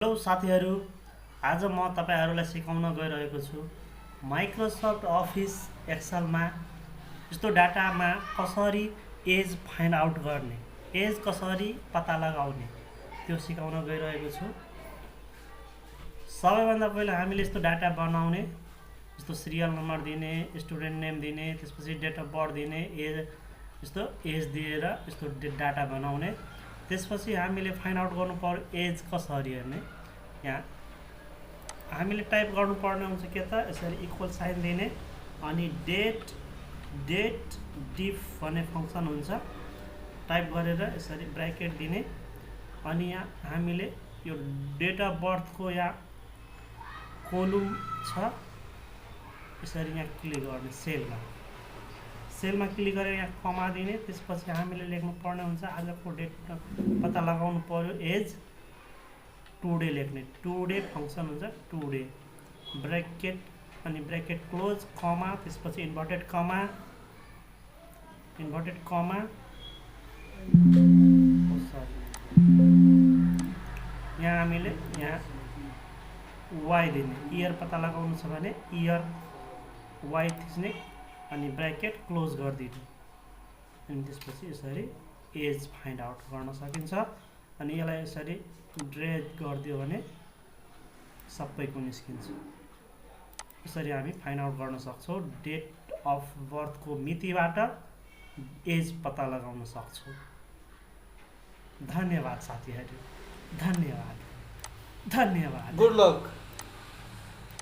Hello साथीहरू, आज म तपाईहरुलाई सिकाउन गइरहेको छु माइक्रोसफ्ट अफिस एक्सेलमा यस्तो डाटामा कसरी एज फाइन्ड आउट गर्ने, एज कसरी पत्ता लगाउने त्यो सिकाउन गइरहेको छु। सबैभन्दा पहिला हामीले यस्तो डाटा बनाउने, यस्तो सिरियल नम्बर दिने, स्टुडेन्ट नेम दिने, त्यसपछि डेट अफ बर्थ दिने, यस्तो एज दिएर यस्तो डाटा बनाउने। त्यसपछि हामीले फाइन्ड आउट गर्नु पर्यो एज कसरी हेर्ने। यहाँ हामीले टाइप गर्नुपर्ने हुन्छ के त, यसरी इक्वल साइन दिने अनि डेट डिफ भन्ने फङ्सन हुन्छ, टाइप गरेर यसरी ब्र्याकेट दिने अनि यहाँ हामीले यो डेट अफ बर्थको यहाँ कोलुम छ, यसरी यहाँ क्लिक गर्ने सेलमा क्लिक गरेर यहाँ कमा दिने। त्यसपछि हामीले लेख्नु पर्ने हुन्छ आजको डेट पत्ता लगाउनु पर्यो एज टुडे लेख्ने, टुडे फङ्सन हुन्छ टुडे, ब्र्याकेट अनि ब्र्याकेट क्लोज कमा, त्यसपछि इन्भर्टेड कमा यहाँ हामीले यहाँ वाइ दिने, इयर पत्ता लगाउनु छ भने इयर वाइ थिच्ने अनि ब्र्याकेट क्लोज गरिदिने अनि त्यसपछि यसरी एज फाइन्ड आउट गर्न सकिन्छ। अनि यसलाई यसरी ड्रेग गरिदियो भने सबैको निस्किन्छ। यसरी हामी फाइन्ड आउट गर्न सक्छौँ, डेट अफ बर्थको मितिबाट एज पत्ता लगाउन सक्छौँ। धन्यवाद साथीहरू, धन्यवाद। Good lock.